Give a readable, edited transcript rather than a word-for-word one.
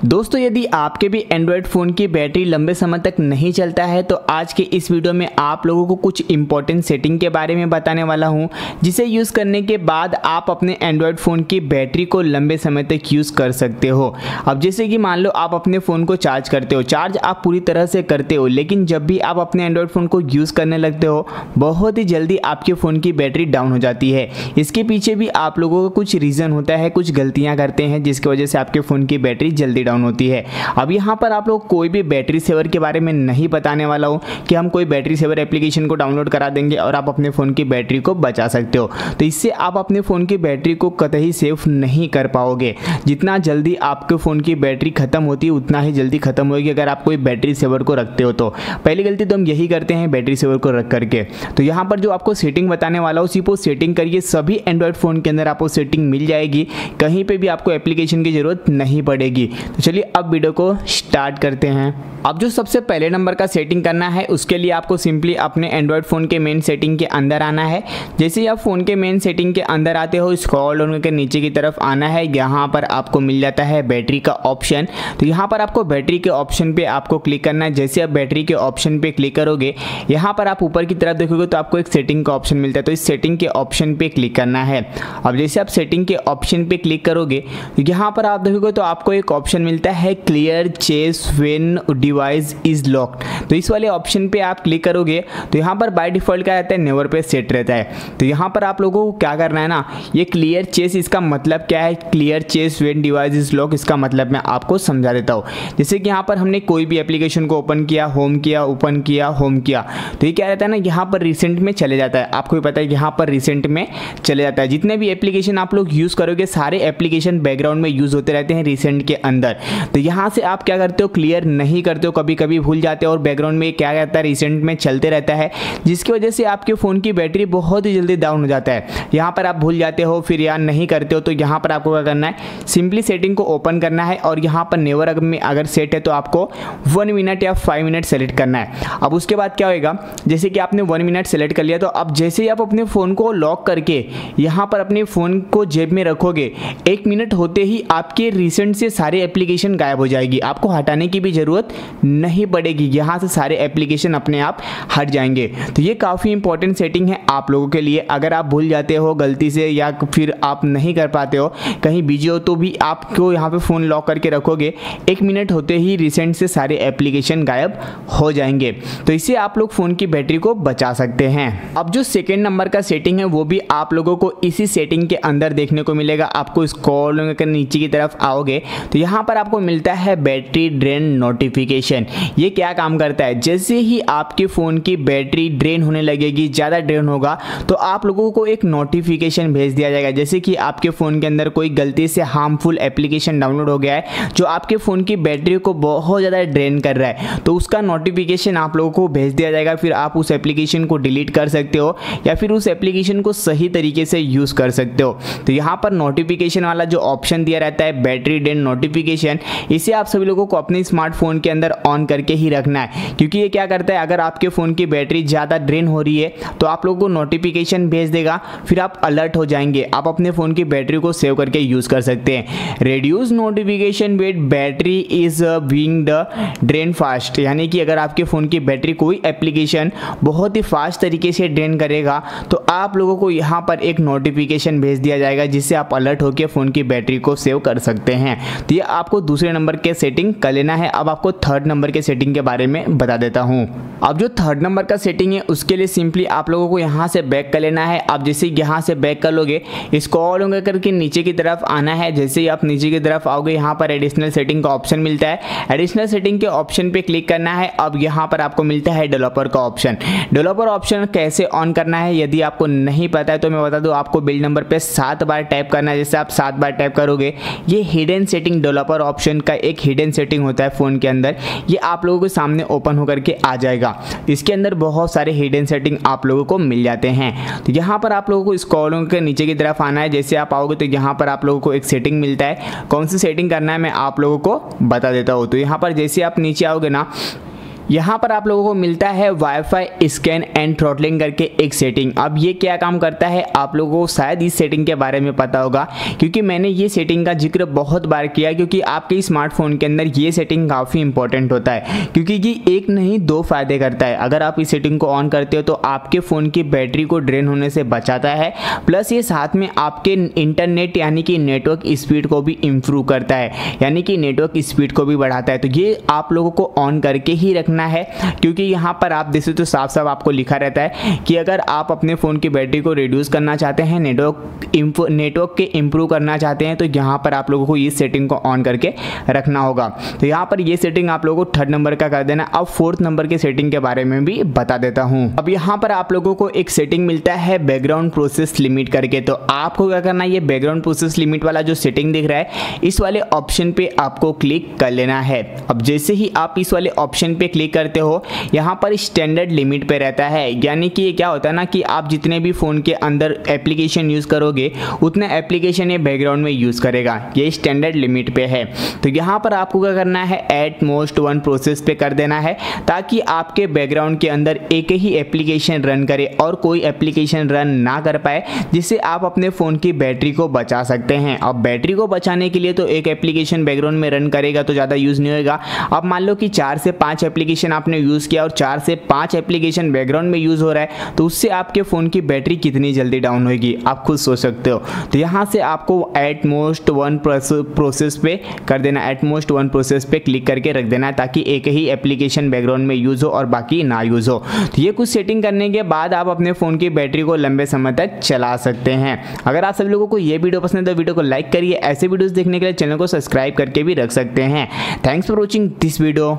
दोस्तों यदि आपके भी एंड्रॉयड फ़ोन की बैटरी लंबे समय तक नहीं चलता है तो आज के इस वीडियो में आप लोगों को कुछ इंपॉर्टेंट सेटिंग के बारे में बताने वाला हूं, जिसे यूज़ करने के बाद आप अपने एंड्रॉयड फ़ोन की बैटरी को लंबे समय तक यूज़ कर सकते हो। अब जैसे कि मान लो आप अपने फ़ोन को चार्ज करते हो, चार्ज आप पूरी तरह से करते हो, लेकिन जब भी आप अपने एंड्रॉयड फ़ोन को यूज़ करने लगते हो बहुत ही जल्दी आपके फ़ोन की बैटरी डाउन हो जाती है। इसके पीछे भी आप लोगों का कुछ रीज़न होता है, कुछ गलतियाँ करते हैं जिसकी वजह से आपके फ़ोन की बैटरी जल्दी डाउन होती है। अब यहाँ पर आप लोग कोई भी बैटरी सेवर के बारे में नहीं बताने वाला हूँ कि हम कोई बैटरी सेवर एप्लीकेशन को डाउनलोड करा देंगे और आप अपने फ़ोन की बैटरी को बचा सकते हो। तो इससे आप अपने फ़ोन की बैटरी को कतई सेव नहीं कर पाओगे। जितना जल्दी आपके फ़ोन की बैटरी ख़त्म होती है उतना ही जल्दी ख़त्म होगी अगर आप कोई बैटरी सेवर को रखते हो। तो पहली गलती तो हम यही करते हैं, बैटरी सेवर को रख करके। तो यहाँ पर जो आपको सेटिंग बताने वाला हूँ सिर्फ वो सेटिंग करिए, सभी एंड्रॉयड फ़ोन के अंदर आपको सेटिंग मिल जाएगी, कहीं पर भी आपको एप्लीकेशन की ज़रूरत नहीं पड़ेगी। तो चलिए अब वीडियो को स्टार्ट करते हैं। अब जो सबसे पहले नंबर का सेटिंग करना है उसके लिए आपको सिंपली अपने एंड्रॉयड फ़ोन के मेन सेटिंग के अंदर आना है। जैसे ही आप फ़ोन के मेन सेटिंग के अंदर आते हो स्क्रॉल डाउन करके नीचे की तरफ आना है, यहाँ पर आपको मिल जाता है बैटरी का ऑप्शन। तो यहाँ पर आपको बैटरी के ऑप्शन पे आपको क्लिक करना है। जैसे आप बैटरी के ऑप्शन पे क्लिक करोगे यहाँ पर आप ऊपर की तरफ देखोगे तो आपको एक सेटिंग का ऑप्शन मिलता है, तो इस सेटिंग के ऑप्शन पे क्लिक करना है। अब जैसे आप सेटिंग के ऑप्शन पे क्लिक करोगे यहाँ पर आप देखोगे तो आपको एक ऑप्शन मिलता है clear cache when device is locked. तो इस वाले ऑप्शन पे आप क्लिक करोगे तो यहाँ पर बाय डिफॉल्ट क्या रहता है, नेवर पे सेट रहता है। तो यहाँ पर आप लोगों को क्या करना है ना, ये क्लियर चेस इसका मतलब क्या है, clear cache when device is lock इसका मतलब मैं आपको समझा देता हूँ। जैसे कि यहाँ पर हमने कोई भी एप्लीकेशन को ओपन किया, होम किया, ओपन किया, होम किया, तो ये क्या रहता है ना, यहाँ पर रिसेंट में चले जाता है। आपको भी पता है यहाँ पर रिसेंट में चले जाता है। जितने भी एप्लीकेशन आप लोग यूज़ करोगे सारे एप्लीकेशन बैकग्राउंड में यूज़ होते रहते हैं रिसेंट के अंदर। तो यहाँ से आप क्या करते हो, क्लियर नहीं करते हो, कभी कभी भूल जाते हो और बैकग्राउंड में क्या रहता है, रिसेंट में चलते रहता है, जिसकी वजह से आपके फ़ोन की बैटरी बहुत ही जल्दी डाउन हो जाता है। यहाँ पर आप भूल जाते हो फिर यार नहीं करते हो, तो यहाँ पर आपको क्या करना है, सिंपली सेटिंग को ओपन करना है और यहाँ पर नेवर में अगर सेट है तो आपको 1 मिनट या 5 मिनट सेलेक्ट करना है। अब उसके बाद क्या होएगा, जैसे कि आपने 1 मिनट सेलेक्ट कर लिया तो अब जैसे ही आप अपने फ़ोन को लॉक करके यहाँ पर अपने फ़ोन को जेब में रखोगे 1 मिनट होते ही आपके रिसेंट से सारे एप्लीकेशन गायब हो जाएगी। आपको हटाने की भी ज़रूरत नहीं पड़ेगी, यहाँ से सारे एप्लीकेशन अपने आप हट जाएंगे। तो ये काफ़ी इंपॉर्टेंट सेटिंग है आप लोगों के लिए। अगर आप भूल जाते हो गलती से या फिर आप नहीं कर पाते हो, कहीं बिजी हो, तो भी आपको यहाँ पे फ़ोन लॉक करके रखोगे 1 मिनट होते ही रिसेंट से सारे एप्लीकेशन गायब हो जाएंगे। तो इससे आप लोग फ़ोन की बैटरी को बचा सकते हैं। अब जो सेकेंड नंबर का सेटिंग है वो भी आप लोगों को इसी सेटिंग के अंदर देखने को मिलेगा। आपको स्क्रॉल कर नीचे की तरफ आओगे तो यहाँ पर आपको मिलता है बैटरी ड्रेन नोटिफिकेशन। ये क्या काम करता है, जैसे ही आपके फ़ोन की बैटरी ड्रेन होने लगेगी, ज़्यादा ड्रेन होगा, तो आप लोगों को एक नोटिफिकेशन भेज दिया जाएगा। जैसे कि आपके फ़ोन के अंदर कोई गलती से हार्मफुल एप्लीकेशन डाउनलोड हो गया है जो आपके फ़ोन की बैटरी को बहुत ज़्यादा ड्रेन कर रहा है, तो उसका नोटिफिकेशन आप लोगों को भेज दिया जाएगा। फिर आप उस एप्लीकेशन को डिलीट कर सकते हो या फिर उस एप्लीकेशन को सही तरीके से यूज़ कर सकते हो। तो यहाँ पर नोटिफिकेशन वाला जो ऑप्शन दिया रहता है बैटरी ड्रेन नोटिफिकेशन, इसे आप सभी लोगों को अपने स्मार्टफोन के अंदर ऑन करके ही रखना है, क्योंकि ये क्या करता है, अगर आपके फ़ोन की बैटरी ज़्यादा ड्रेन हो रही है तो आप लोगों को नोटिफिकेशन भेज देगा, फिर आप अलर्ट हो जाएंगे, आप अपने फ़ोन की बैटरी को सेव करके यूज़ कर सकते हैं। Reduce notification wait battery is being the drain fast, यानी कि अगर आपके फ़ोन की बैटरी कोई एप्लीकेशन बहुत ही फास्ट तरीके से ड्रेन करेगा तो आप लोगों को यहाँ पर एक नोटिफिकेशन भेज दिया जाएगा जिससे आप अलर्ट होकर फ़ोन की बैटरी को सेव कर सकते हैं। तो ये आपको दूसरे नंबर के सेटिंग कर लेना है। अब आपको थर्ड नंबर के सेटिंग के बारे में बता देता हूँ। अब जो थर्ड नंबर का सेटिंग है उसके लिए सिंपली आप लोगों को यहाँ से बैक कर लेना है। आप जैसे यहाँ से बैक कर लोगे स्क्रॉल करके नीचे की तरफ आना है। जैसे ही आप नीचे की तरफ आओगे यहाँ पर एडिशनल सेटिंग का ऑप्शन मिलता है, एडिशनल सेटिंग के ऑप्शन पे क्लिक करना है। अब यहाँ पर आपको मिलता है डेवलपर का ऑप्शन। डेवलपर ऑप्शन कैसे ऑन करना है यदि आपको नहीं पता है तो मैं बता दूँ, आपको बिल्ड नंबर पे 7 बार टाइप करना है। जैसे आप 7 बार टाइप करोगे ये हिडन सेटिंग, डेवलपर ऑप्शन का एक हिडन सेटिंग होता है फ़ोन के अंदर, ये आप लोगों के सामने ओपन होकर के आ जाएगा। इसके अंदर बहुत सारे हिडन सेटिंग आप लोगों को मिल जाते हैं। तो यहाँ पर आप लोगों को स्क्रॉल के नीचे की तरफ आना है। जैसे आप आओगे तो यहाँ पर आप लोगों को एक सेटिंग मिलता है, कौन सी सेटिंग करना है मैं आप लोगों को बता देता हूँ। तो यहाँ पर जैसे आप नीचे आओगे ना यहाँ पर आप लोगों को मिलता है वाईफाई स्कैन एंड थ्रॉटलिंग करके एक सेटिंग। अब ये क्या काम करता है आप लोगों को शायद इस सेटिंग के बारे में पता होगा, क्योंकि मैंने ये सेटिंग का जिक्र बहुत बार किया, क्योंकि आपके स्मार्टफोन के अंदर ये सेटिंग काफ़ी इंपॉर्टेंट होता है, क्योंकि ये एक नहीं दो फायदे करता है। अगर आप इस सेटिंग को ऑन करते हो तो आपके फ़ोन की बैटरी को ड्रेन होने से बचाता है, प्लस ये साथ में आपके इंटरनेट यानी कि नेटवर्क स्पीड को भी इम्प्रूव करता है, यानी कि नेटवर्क स्पीड को भी बढ़ाता है। तो ये आप लोगों को ऑन करके ही रखना है, क्योंकि यहाँ पर आप देखते तो साफ साफ आपको लिखा रहता है कि अगर आप अपने फ़ोन की बैटरी को रिड्यूस करना चाहते हैं, नेटवर्क के इम्प्रूव करना चाहते हैं, तो यहाँ पर आप लोगों को इस सेटिंग को ऑन करके रखना होगा। तो यहाँ पर ये सेटिंग आप लोगों को 3rd नंबर का कर देना। अब 4th नंबर के सेटिंग के बारे में भी बता देता हूँ। अब यहाँ पर आप लोगों को एक सेटिंग मिलता है बैकग्राउंड प्रोसेस लिमिट करके। तो आपको क्या करना है, ये बैकग्राउंड प्रोसेस लिमिट वाला जो सेटिंग दिख रहा है इस वाले ऑप्शन पे आपको क्लिक कर लेना है। अब जैसे ही आप इस वाले ऑप्शन पे क्लिक करते हो, यहाँ पर स्टैंडर्ड लिमिट पे रहता है, यानी कि क्या होता है ना कि आप जितने भी फ़ोन के अंदर एप्लीकेशन यूज़ करोगे उतना एप्लीकेशन ये बैकग्राउंड में यूज़ करेगा, ये स्टैंडर्ड लिमिट पे है। तो यहाँ पर आपको क्या करना है, एट मोस्ट 1 प्रोसेस पे कर देना है, ताकि आपके बैकग्राउंड के अंदर एक ही एप्लीकेशन रन करे और कोई एप्लीकेशन रन ना कर पाए, जिससे आप अपने फ़ोन की बैटरी को बचा सकते हैं। अब बैटरी को बचाने के लिए तो एक एप्लीकेशन बैकग्राउंड में रन करेगा तो ज़्यादा यूज़ नहीं होगा। अब मान लो कि 4 से 5 एप्लीकेशन आपने यूज़ किया और 4 से 5 एप्लीकेशन बैकग्राउंड में यूज़ हो रहा है, तो उससे आपके फ़ोन की बैटरी कितनी जल्दी डाउन होगी आप खुद सोच सकते हो। तो यहाँ से आपको एट मोस्ट 1 प्रोसेस पे कर देना, एट मोस्ट 1 प्रोसेस पे क्लिक करके रख देना है, ताकि एक ही एप्लीकेशन बैकग्राउंड में यूज़ हो और बाकी ना यूज़ हो। तो ये कुछ सेटिंग करने के बाद आप अपने फ़ोन की बैटरी को लंबे समय तक चला सकते हैं। अगर आप सभी लोगों को ये वीडियो पसंद है तो वीडियो को लाइक करिए। ऐसे वीडियोस देखने के लिए चैनल को सब्सक्राइब करके भी रख सकते हैं। Thanks for watching this video.